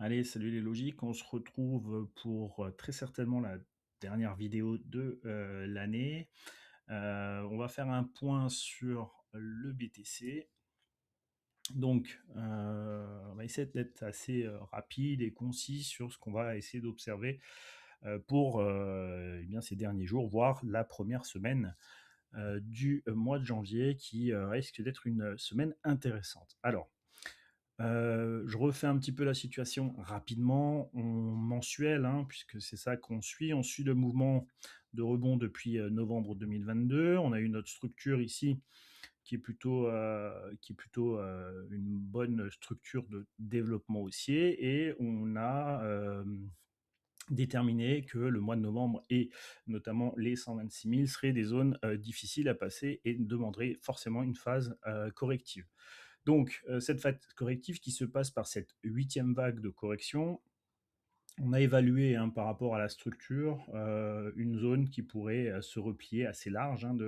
Allez, salut les logiques, on se retrouve pour, très certainement la dernière vidéo de, l'année. On va faire un point sur le BTC. Donc, on va essayer d'être assez, rapide et concis sur ce qu'on va essayer d'observer, pour, eh bien ces derniers jours, voire la première semaine, du mois de janvier qui, risque d'être une semaine intéressante. Alors, je refais un petit peu la situation rapidement, en mensuel, hein, puisque c'est ça qu'on suit. On suit le mouvement de rebond depuis, novembre 2022. On a eu notre structure ici qui est plutôt, une bonne structure de développement haussier et on a, déterminé que le mois de novembre et notamment les 126 000 seraient des zones, difficiles à passer et demanderaient forcément une phase, corrective. Donc, cette phase corrective qui se passe par cette huitième vague de correction, on a évalué, hein, par rapport à la structure, une zone qui pourrait, se replier assez large, hein,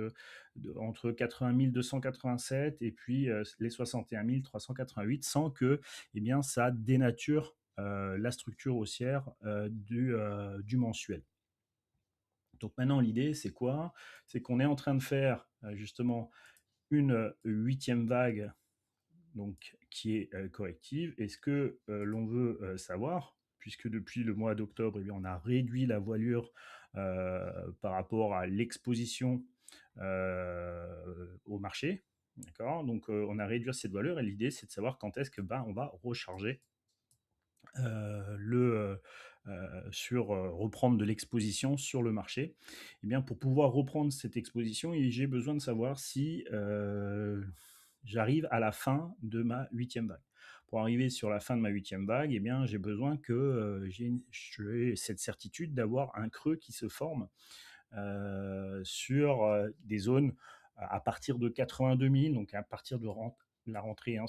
entre 80 287 et puis les 61 388, sans que eh bien, ça dénature la structure haussière du mensuel. Donc maintenant, l'idée, c'est quoi? C'est qu'on est en train de faire justement une huitième vague donc qui est corrective. Et ce que l'on veut savoir, puisque depuis le mois d'octobre, eh bien, on a réduit la voilure par rapport à l'exposition au marché, d'accord. Donc on a réduit cette voilure et l'idée c'est de savoir quand est-ce que on va recharger sur reprendre de l'exposition sur le marché. Et bien pour pouvoir reprendre cette exposition, j'ai besoin de savoir si j'arrive à la fin de ma huitième vague. Pour arriver sur la fin de ma huitième vague, eh bien, j'ai besoin que j'ai cette certitude d'avoir un creux qui se forme sur des zones à partir de 82 000, donc à partir de la rentrée, hein,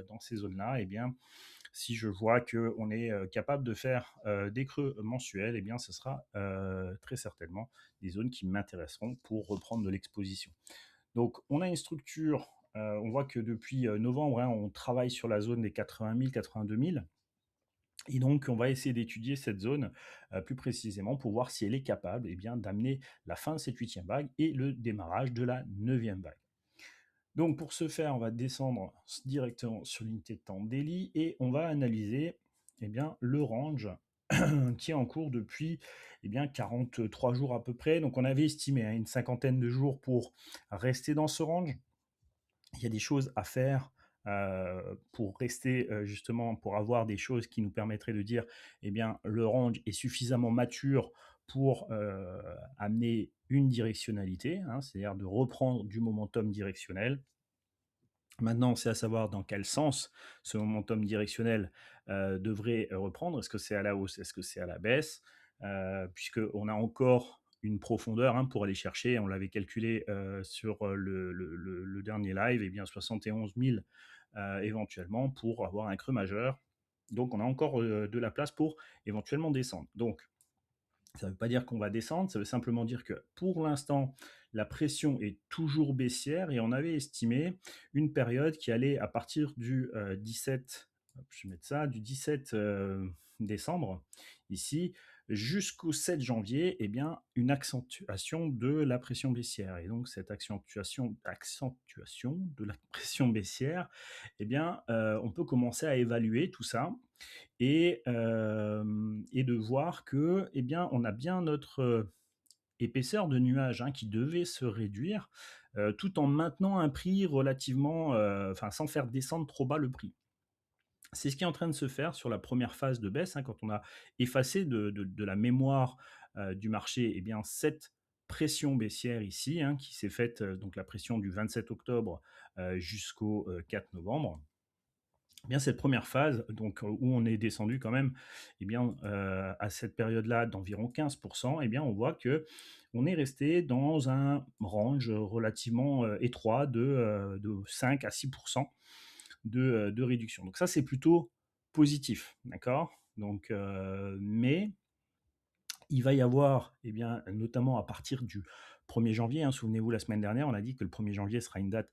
dans ces zones-là. Eh bien, si je vois qu'on est capable de faire des creux mensuels, eh bien, ce sera très certainement des zones qui m'intéresseront pour reprendre de l'exposition. Donc, on a une structure, on voit que depuis novembre, hein, on travaille sur la zone des 80 000, 82 000. Et donc, on va essayer d'étudier cette zone plus précisément pour voir si elle est capable eh bien, d'amener la fin de cette huitième vague et le démarrage de la neuvième vague. Donc, pour ce faire, on va descendre directement sur l'unité de temps daily et on va analyser eh bien, le range qui est en cours depuis 43 jours à peu près. Donc, on avait estimé une cinquantaine de jours pour rester dans ce range. Il y a des choses à faire pour rester justement, pour avoir des choses qui nous permettraient de dire, eh bien, le range est suffisamment mature pour amener une directionnalité, hein, c'est-à-dire de reprendre du momentum directionnel. Maintenant, c'est à savoir dans quel sens ce momentum directionnel devrait reprendre. Est-ce que c'est à la hausse? Est-ce que c'est à la baisse? Puisqu'on a encore une profondeur, hein, pour aller chercher, on l'avait calculé sur le dernier live, et bien 71 000 éventuellement pour avoir un creux majeur. Donc on a encore de la place pour éventuellement descendre. Donc ça ne veut pas dire qu'on va descendre, ça veut simplement dire que pour l'instant, la pression est toujours baissière et on avait estimé une période qui allait à partir du 17, je vais mettre ça, du 17 décembre, ici, jusqu'au 7 janvier, eh bien, une accentuation de la pression baissière. Et donc, cette accentuation de la pression baissière, eh bien, on peut commencer à évaluer tout ça et de voir que, eh bien, on a bien notre épaisseur de nuage, hein, qui devait se réduire, tout en maintenant un prix relativement, enfin, sans faire descendre trop bas le prix. C'est ce qui est en train de se faire sur la première phase de baisse, hein, quand on a effacé de la mémoire du marché, eh bien, cette pression baissière ici, hein, qui s'est faite, donc la pression du 27 octobre jusqu'au 4 novembre. Eh bien, cette première phase, donc où on est descendu quand même, eh bien, à cette période-là d'environ 15%, eh bien, on voit que on est resté dans un range relativement étroit de 5 à 6% de réduction. Donc ça, c'est plutôt positif, d'accord. Donc, mais il va y avoir, eh bien, notamment à partir du 1er janvier, hein, souvenez-vous, la semaine dernière, on a dit que le 1er janvier sera une date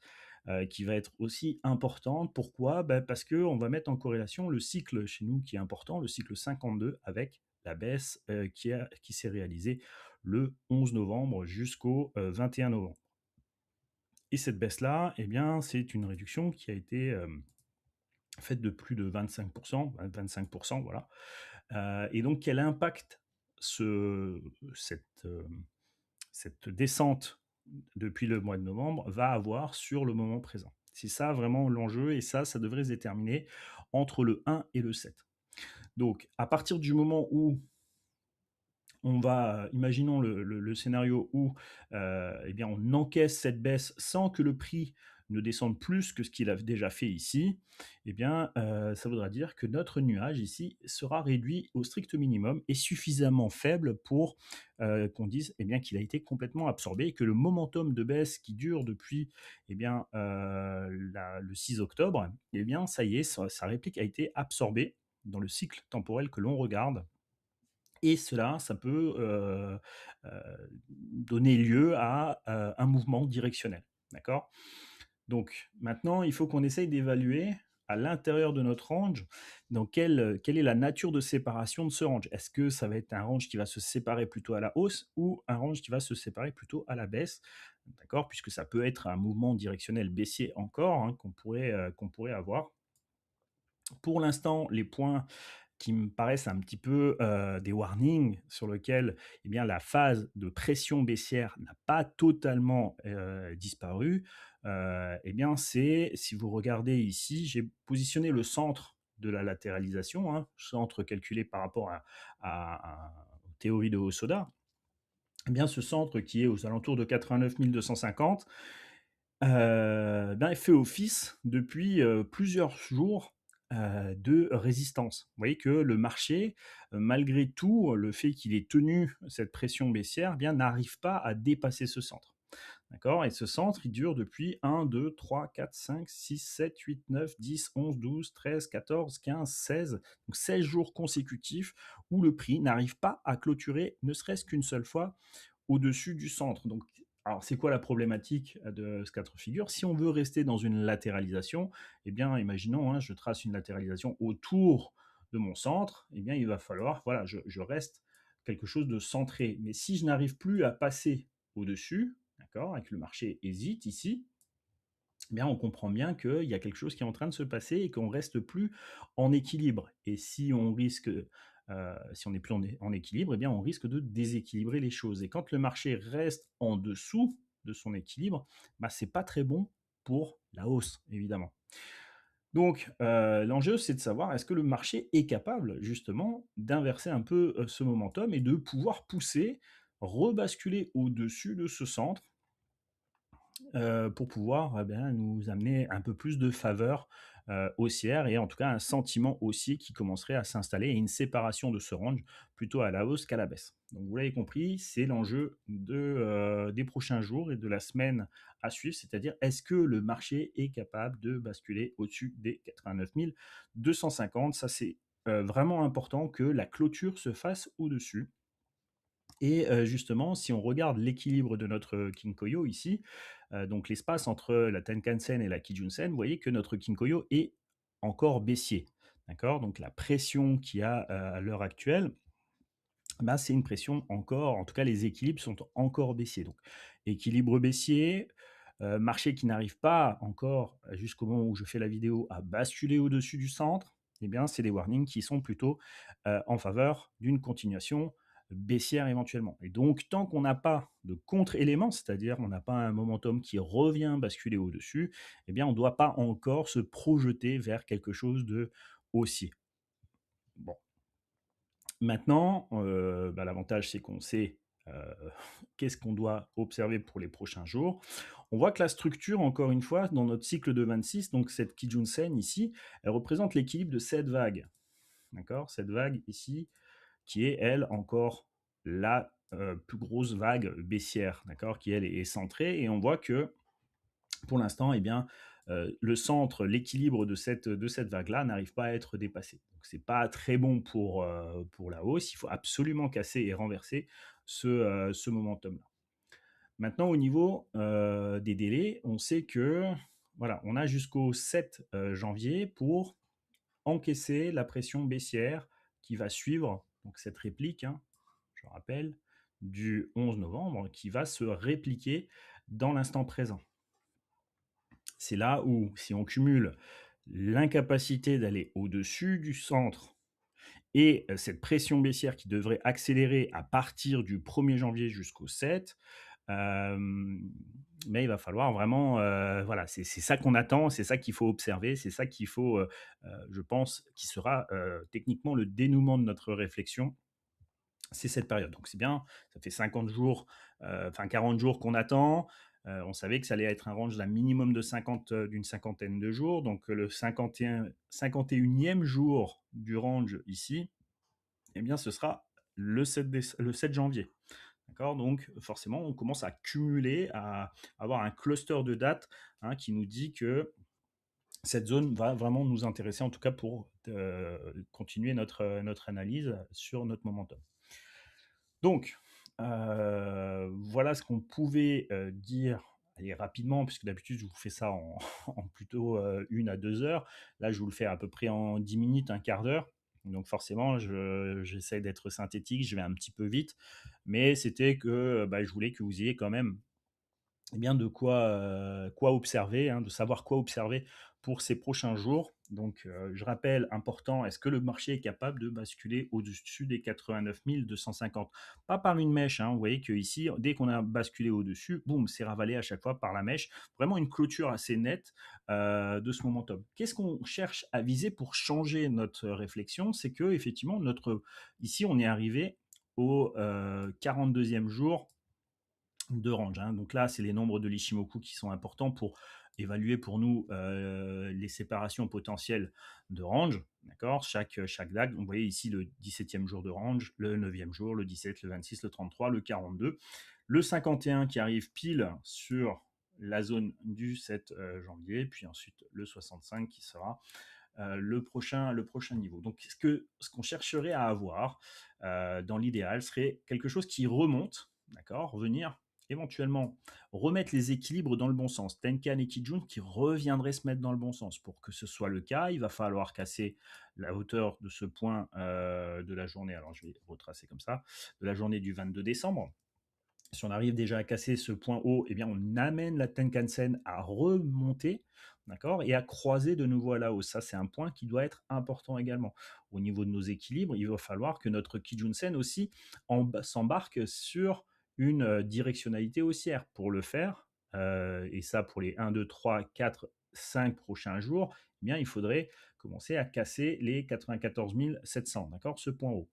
qui va être aussi importante. Pourquoi? Bah, parce qu'on va mettre en corrélation le cycle chez nous qui est important, le cycle 52 avec la baisse qui s'est réalisée le 11 novembre jusqu'au 21 novembre. Et cette baisse-là, eh bien, c'est une réduction qui a été faite de plus de 25%, 25%, voilà. Et donc, quel impact ce, cette, cette descente depuis le mois de novembre va avoir sur le moment présent? C'est ça vraiment l'enjeu, et ça devrait se déterminer entre le 1 et le 7. Donc, à partir du moment où on va, imaginons le scénario où eh bien, on encaisse cette baisse sans que le prix ne descende plus que ce qu'il a déjà fait ici, eh bien, ça voudra dire que notre nuage ici sera réduit au strict minimum et suffisamment faible pour qu'on dise eh bien, qu'il a été complètement absorbé, et que le momentum de baisse qui dure depuis eh bien, le 6 octobre, eh bien, ça y est, sa réplique a été absorbée dans le cycle temporel que l'on regarde, et cela, ça peut donner lieu à un mouvement directionnel. D'accord? Donc maintenant, il faut qu'on essaye d'évaluer à l'intérieur de notre range dans quelle est la nature de séparation de ce range. Est-ce que ça va être un range qui va se séparer plutôt à la hausse ou un range qui va se séparer plutôt à la baisse? D'accord? Puisque ça peut être un mouvement directionnel baissier encore, hein, qu'on pourrait avoir. Pour l'instant, les points qui me paraissent un petit peu des warnings sur lequel eh bien, la phase de pression baissière n'a pas totalement disparu, eh bien, c'est, si vous regardez ici, j'ai positionné le centre de la latéralisation, hein, centre calculé par rapport aux théories de Hosoda. Eh bien, ce centre qui est aux alentours de 89 250, ben, elle fait office depuis, plusieurs jours, de résistance. Vous voyez que le marché, malgré tout, le fait qu'il ait tenu cette pression baissière, eh bien, n'arrive pas à dépasser ce centre. D'accord? Et ce centre, il dure depuis 1, 2, 3, 4, 5, 6, 7, 8, 9, 10, 11, 12, 13, 14, 15, 16. Donc 16 jours consécutifs où le prix n'arrive pas à clôturer, ne serait-ce qu'une seule fois, au-dessus du centre. Donc, alors, c'est quoi la problématique de ce cas de figure? Si on veut rester dans une latéralisation, eh bien, imaginons, hein, je trace une latéralisation autour de mon centre, eh bien, il va falloir, voilà, je reste quelque chose de centré. Mais si je n'arrive plus à passer au-dessus, d'accord, et que le marché hésite ici, eh bien, on comprend bien qu'il y a quelque chose qui est en train de se passer et qu'on reste plus en équilibre. Et si on risque, si on n'est plus en équilibre, eh bien, on risque de déséquilibrer les choses. Et quand le marché reste en dessous de son équilibre, bah, c'est pas très bon pour la hausse, évidemment. Donc, l'enjeu, c'est de savoir est-ce que le marché est capable justement d'inverser un peu ce momentum et de pouvoir pousser, rebasculer au-dessus de ce centre pour pouvoir, eh bien, nous amener un peu plus de faveur, haussière, et en tout cas un sentiment haussier qui commencerait à s'installer, et une séparation de ce range plutôt à la hausse qu'à la baisse. Donc vous l'avez compris, c'est l'enjeu des prochains jours et de la semaine à suivre, c'est-à-dire est-ce que le marché est capable de basculer au-dessus des 89 250? Ça, c'est, vraiment important que la clôture se fasse au-dessus. Et justement, si on regarde l'équilibre de notre Kinkoyo ici, donc l'espace entre la Tenkan-sen et la Kijun-sen, vous voyez que notre Kinkoyo est encore baissier. D'accord? Donc la pression qu'il y a à l'heure actuelle, bah, c'est une pression encore, en tout cas les équilibres sont encore baissiers. Donc équilibre baissier, marché qui n'arrive pas encore, jusqu'au moment où je fais la vidéo, à basculer au-dessus du centre, eh bien c'est des warnings qui sont plutôt en faveur d'une continuation baissière éventuellement. Et donc tant qu'on n'a pas de contre-élément, c'est-à-dire on n'a pas un momentum qui revient basculer au-dessus, eh bien on ne doit pas encore se projeter vers quelque chose de haussier. Bon. Maintenant, bah, l'avantage, c'est qu'on sait, heu, qu'est-ce qu'on doit observer pour les prochains jours. On voit que la structure, encore une fois, dans notre cycle de 26, donc cette Kijun-sen ici, elle représente l'équilibre de cette vague. D'accord? Cette vague ici, qui est, elle, encore la, plus grosse vague baissière, d'accord? Qui, elle, est centrée, et on voit que pour l'instant, eh bien, le centre, l'équilibre de cette vague-là n'arrive pas à être dépassé. Donc c'est pas très bon pour la hausse. Il faut absolument casser et renverser ce momentum-là. Maintenant, au niveau des délais, on sait que voilà, on a jusqu'au 7 janvier pour encaisser la pression baissière qui va suivre donc cette réplique, hein, je rappelle, du 11 novembre, qui va se répliquer dans l'instant présent. C'est là où, si on cumule l'incapacité d'aller au-dessus du centre et cette pression baissière qui devrait accélérer à partir du 1er janvier jusqu'au 7, mais il va falloir vraiment, voilà, c'est ça qu'on attend, c'est ça qu'il faut observer, c'est ça qu'il faut, je pense, qui sera techniquement le dénouement de notre réflexion, c'est cette période. Donc c'est bien, ça fait 50 jours, enfin 40 jours qu'on attend. On savait que ça allait être un range d'un minimum de 50, d'une cinquantaine de jours. Donc le 51e jour du range ici, eh bien ce sera le 7 janvier. D'accord. Donc forcément, on commence à cumuler, à avoir un cluster de dates, hein, qui nous dit que cette zone va vraiment nous intéresser, en tout cas pour continuer notre analyse sur notre momentum. Donc, voilà ce qu'on pouvait dire, allez, rapidement, puisque d'habitude je vous fais ça en, en plutôt 1 à 2 heures. Là, je vous le fais à peu près en 10 minutes, un quart d'heure. Donc forcément, j'essaie d'être synthétique, je vais un petit peu vite, mais c'était que bah, je voulais que vous ayez quand même eh bien, de quoi observer, hein, de savoir quoi observer pour ces prochains jours. Donc, je rappelle, important, est-ce que le marché est capable de basculer au-dessus des 89 250? Pas par une mèche, hein, vous voyez qu'ici, dès qu'on a basculé au-dessus, boum, c'est ravalé à chaque fois par la mèche. Vraiment une clôture assez nette de ce momentum. Qu'est-ce qu'on cherche à viser pour changer notre réflexion? C'est que effectivement, ici, on est arrivé au 42e jour de range, hein. Donc là, c'est les nombres de l'Ishimoku qui sont importants pour évaluer pour nous les séparations potentielles de range. D'accord, chaque DAG. Donc, vous voyez ici le 17e jour de range, le 9e jour, le 17, le 26, le 33, le 42, le 51 qui arrive pile sur la zone du 7 janvier, puis ensuite le 65 qui sera le prochain niveau. Donc, ce qu'on chercherait à avoir dans l'idéal serait quelque chose qui remonte, d'accord, revenir éventuellement remettre les équilibres dans le bon sens. Tenkan et Kijun qui reviendraient se mettre dans le bon sens. Pour que ce soit le cas, il va falloir casser la hauteur de ce point de la journée. Alors, je vais retracer comme ça, de la journée du 22 décembre. Si on arrive déjà à casser ce point haut, eh bien, on amène la Tenkan-sen à remonter, d'accord, et à croiser de nouveau à la hausse. Ça, c'est un point qui doit être important également. Au niveau de nos équilibres, il va falloir que notre Kijun-sen aussi s'embarque sur une directionnalité haussière. Pour le faire, et ça pour les 1, 2, 3, 4, 5 prochains jours, eh bien, il faudrait commencer à casser les 94 700, d'accord, ce point haut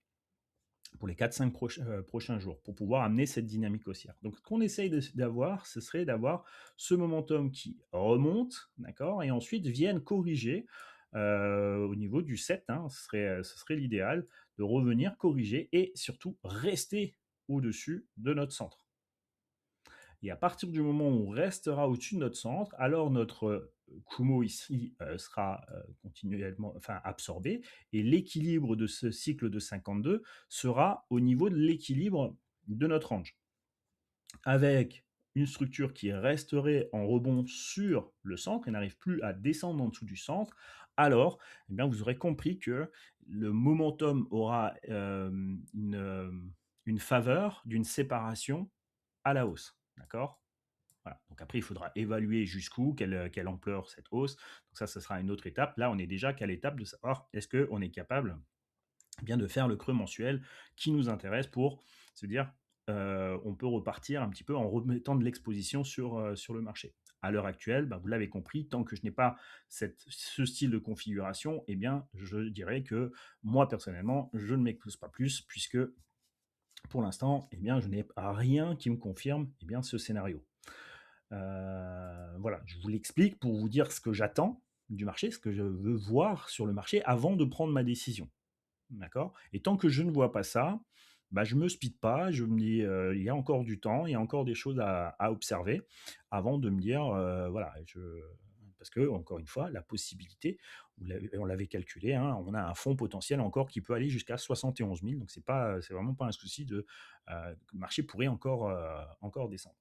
pour les 4-5 prochains jours, pour pouvoir amener cette dynamique haussière. Donc, ce qu'on essaye d'avoir, ce serait d'avoir ce momentum qui remonte, d'accord, et ensuite vienne corriger au niveau du 7, hein, ce serait l'idéal, de revenir corriger et surtout rester au-dessus de notre centre. Et à partir du moment où on restera au-dessus de notre centre, alors notre Kumo ici sera continuellement, enfin, absorbé, et l'équilibre de ce cycle de 52 sera au niveau de l'équilibre de notre range, avec une structure qui resterait en rebond sur le centre et n'arrive plus à descendre en dessous du centre. Alors, eh bien, vous aurez compris que le momentum aura une faveur d'une séparation à la hausse. D'accord. Voilà. Donc après, il faudra évaluer jusqu'où, quelle ampleur cette hausse. Donc ça, ce sera une autre étape. Là, on est déjà qu'à l'étape de savoir est-ce qu'on est capable bien de faire le creux mensuel qui nous intéresse pour se dire on peut repartir un petit peu en remettant de l'exposition sur le marché. À l'heure actuelle, bah, vous l'avez compris, tant que je n'ai pas ce style de configuration, eh bien, je dirais que moi, personnellement, je ne m'expose pas plus puisque pour l'instant, eh bien, je n'ai rien qui me confirme eh bien, ce scénario. Voilà, je vous l'explique pour vous dire ce que j'attends du marché, ce que je veux voir sur le marché avant de prendre ma décision. D'accord. Et tant que je ne vois pas ça, bah, je ne me speed pas, je me dis il y a encore du temps, il y a encore des choses à observer avant de me dire voilà, parce que, encore une fois, la possibilité, on l'avait calculé, hein, on a un fonds potentiel encore qui peut aller jusqu'à 71 000, donc c'est vraiment pas un souci le marché pourrait encore descendre.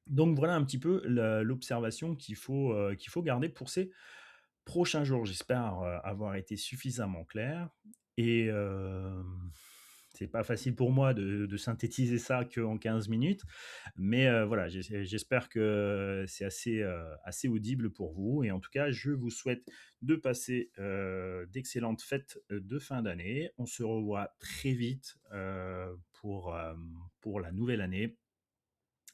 Donc voilà un petit peu l'observation qu'il faut garder pour ces prochains jours. J'espère avoir été suffisamment clair. Et c'est pas facile pour moi de synthétiser ça qu'en 15 minutes, mais voilà, j'espère que c'est assez, assez audible pour vous. Et en tout cas, je vous souhaite de passer d'excellentes fêtes de fin d'année. On se revoit très vite pour la nouvelle année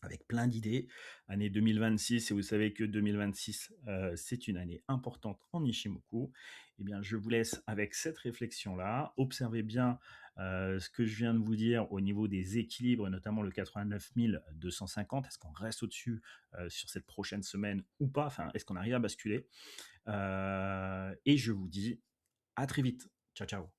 avec plein d'idées. Année 2026, et vous savez que 2026, c'est une année importante en Ishimoku. Eh bien, je vous laisse avec cette réflexion-là. Observez bien ce que je viens de vous dire au niveau des équilibres, notamment le 89 250. Est-ce qu'on reste au-dessus sur cette prochaine semaine ou pas? Enfin, est-ce qu'on arrive à basculer? Et je vous dis à très vite. Ciao, ciao.